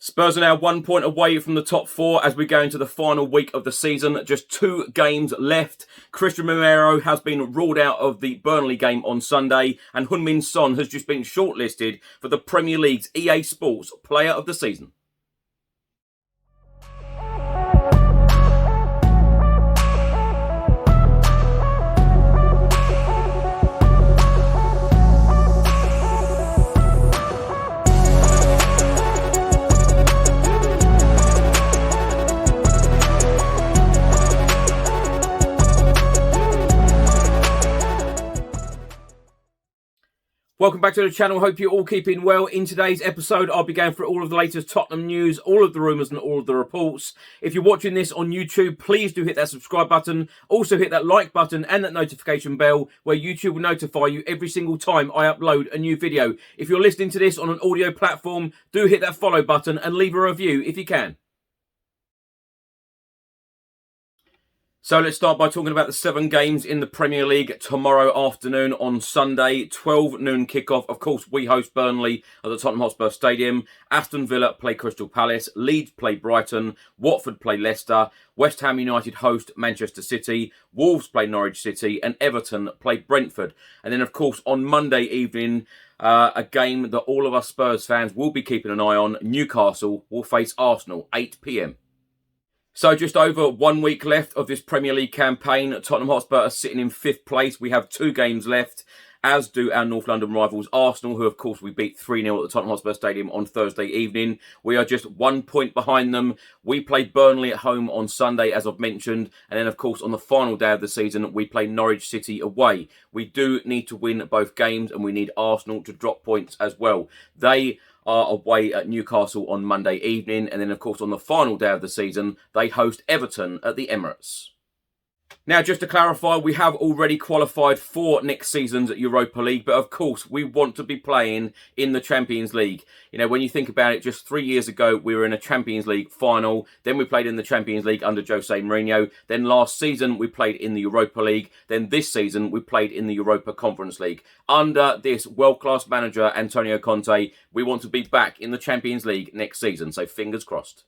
Spurs are now 1 point away from the top four as we go into the final week of the season. Just 2 games left. Christian Romero has been ruled out of the Burnley game on Sunday, and Heung-min Son has just been shortlisted for the Premier League's EA Sports Player of the Season. Welcome back to the channel. Hope you're all keeping well. In today's episode, I'll be going through all of the latest Tottenham news, all of the rumours and all of the reports. If you're watching this on YouTube, please do hit that subscribe button. Also hit that like button and that notification bell where YouTube will notify you every single time I upload a new video. If you're listening to this on an audio platform, do hit that follow button and leave a review if you can. So let's start by talking about the 7 games in the Premier League tomorrow afternoon on Sunday. 12 noon kickoff. Of course, we host Burnley at the Tottenham Hotspur Stadium. Aston Villa play Crystal Palace. Leeds play Brighton. Watford play Leicester. West Ham United host Manchester City. Wolves play Norwich City. And Everton play Brentford. And then, of course, on Monday evening, a game that all of us Spurs fans will be keeping an eye on. Newcastle will face Arsenal, 8 p.m. So just over 1 week left of this Premier League campaign. Tottenham Hotspur are sitting in 5th place. We have 2 games left, as do our North London rivals Arsenal, who of course we beat 3-0 at the Tottenham Hotspur Stadium on Thursday evening. We are just 1 point behind them. We play Burnley at home on Sunday, as I've mentioned. And then of course on the final day of the season, we play Norwich City away. We do need to win both games and we need Arsenal to drop points as well. They are away at Newcastle on Monday evening. And then, of course, on the final day of the season, they host Everton at the Emirates. Now, just to clarify, we have already qualified for next season's Europa League, but of course, we want to be playing in the Champions League. You know, when you think about it, just 3 years ago, we were in a Champions League final. Then we played in the Champions League under Jose Mourinho. Then last season, we played in the Europa League. Then this season, we played in the Europa Conference League. Under this world-class manager, Antonio Conte, we want to be back in the Champions League next season, so fingers crossed.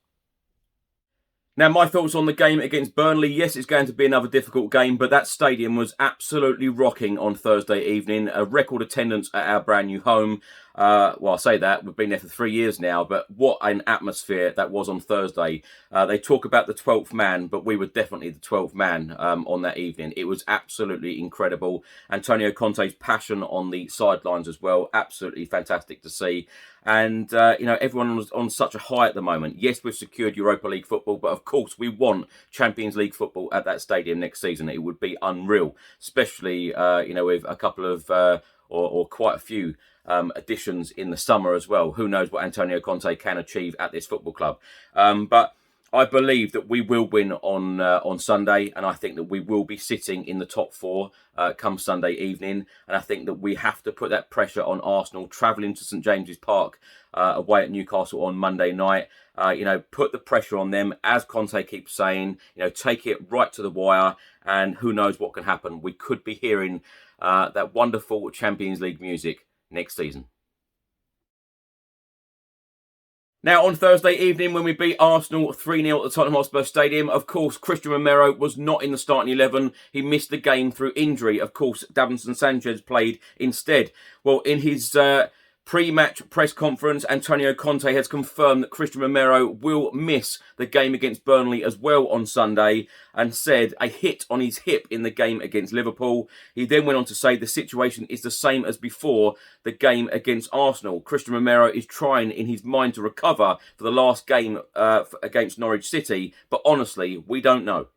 Now, my thoughts on the game against Burnley. Yes, it's going to be another difficult game, but that stadium was absolutely rocking on Thursday evening. A record attendance at our brand new home. Well, I say that, we've been there for 3 years now, but what an atmosphere that was on Thursday. They talk about the 12th man, but we were definitely the 12th man on that evening. It was absolutely incredible. Antonio Conte's passion on the sidelines as well, absolutely fantastic to see. And, you know, everyone was on such a high at the moment. Yes, we've secured Europa League football, but of course we want Champions League football at that stadium next season. It would be unreal, especially, you know, with a couple of, or quite a few additions in the summer as well. Who knows what Antonio Conte can achieve at this football club. But I believe that we will win on Sunday, and I think that we will be sitting in the top 4 come Sunday evening. And I think that we have to put that pressure on Arsenal, travelling to St James's Park away at Newcastle on Monday night. You know, put the pressure on them, as Conte keeps saying. You know, take it right to the wire, and who knows what can happen. We could be hearing that wonderful Champions League music next season. Now, on Thursday evening, when we beat Arsenal 3-0 at the Tottenham Hotspur Stadium, of course, Christian Romero was not in the starting 11. He missed the game through injury. Of course, Davinson Sanchez played instead. Well, in his pre-match press conference, Antonio Conte has confirmed that Christian Romero will miss the game against Burnley as well on Sunday, and said a hit on his hip in the game against Liverpool. He then went on to say the situation is the same as before the game against Arsenal. Christian Romero is trying in his mind to recover for the last game against Norwich City, but honestly, we don't know.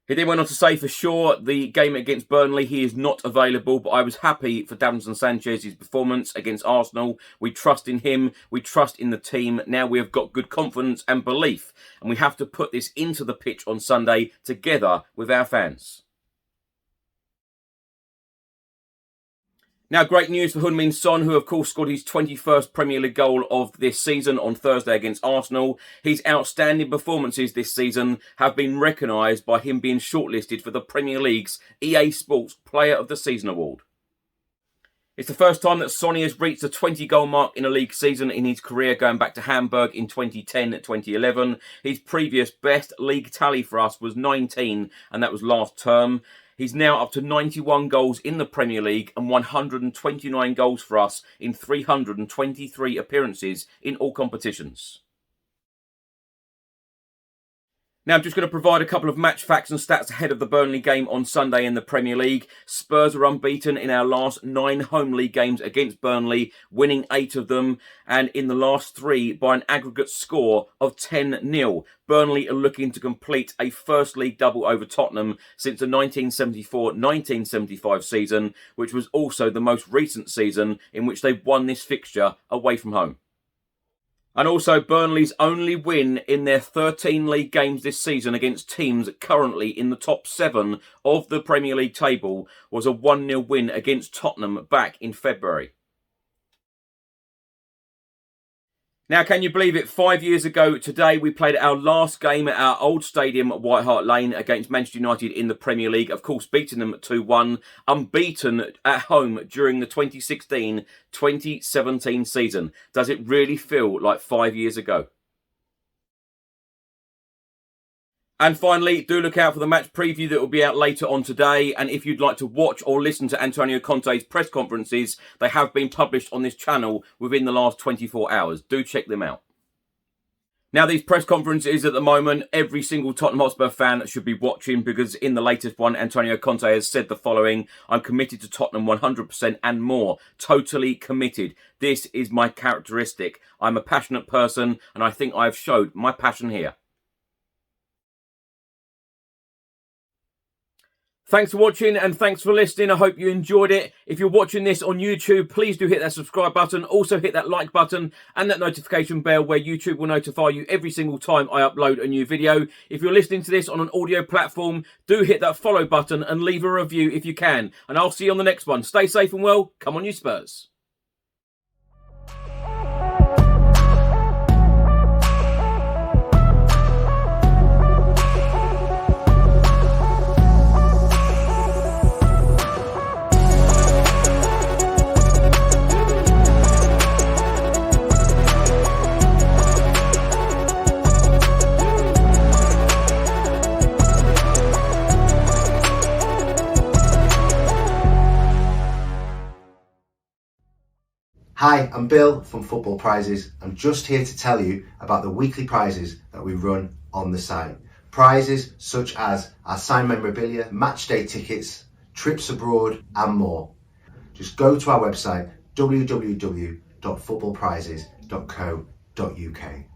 He then went on to say for sure the game against Burnley he is not available, but I was happy for Davinson Sanchez's performance against Arsenal. We trust in him, we trust in the team. Now we have got good confidence and belief, and we have to put this into the pitch on Sunday together with our fans. Now, great news for Heung-min Son, who of course scored his 21st Premier League goal of this season on Thursday against Arsenal. His outstanding performances this season have been recognised by him being shortlisted for the Premier League's EA Sports Player of the Season award. It's the first time that Sonny has reached the 20-goal mark in a league season in his career, going back to Hamburg in 2010-2011. His previous best league tally for us was 19, and that was last term. He's now up to 91 goals in the Premier League and 129 goals for us in 323 appearances in all competitions. Now, I'm just going to provide a couple of match facts and stats ahead of the Burnley game on Sunday in the Premier League. Spurs are unbeaten in our last 9 home league games against Burnley, winning 8 of them, and in the last 3 by an aggregate score of 10-0. Burnley are looking to complete a first league double over Tottenham since the 1974-1975 season, which was also the most recent season in which they won this fixture away from home. And also, Burnley's only win in their 13 league games this season against teams currently in the top 7 of the Premier League table was a 1-0 win against Tottenham back in February. Now, can you believe it? 5 years ago today, we played our last game at our old stadium at White Hart Lane against Manchester United in the Premier League. Of course, beating them 2-1, unbeaten at home during the 2016-2017 season. Does it really feel like 5 years ago? And finally, do look out for the match preview that will be out later on today. And if you'd like to watch or listen to Antonio Conte's press conferences, they have been published on this channel within the last 24 hours. Do check them out. Now, these press conferences at the moment, every single Tottenham Hotspur fan should be watching, because in the latest one, Antonio Conte has said the following: "I'm committed to Tottenham 100% and more. Totally committed. This is my characteristic. I'm a passionate person, and I think I've showed my passion here." Thanks for watching and thanks for listening. I hope you enjoyed it. If you're watching this on YouTube, please do hit that subscribe button. Also hit that like button and that notification bell where YouTube will notify you every single time I upload a new video. If you're listening to this on an audio platform, do hit that follow button and leave a review if you can. And I'll see you on the next one. Stay safe and well. Come on, you Spurs. Hi, I'm Bill from Football Prizes. I'm just here to tell you about the weekly prizes that we run on the site. Prizes such as our signed memorabilia, match day tickets, trips abroad and more. Just go to our website www.footballprizes.co.uk.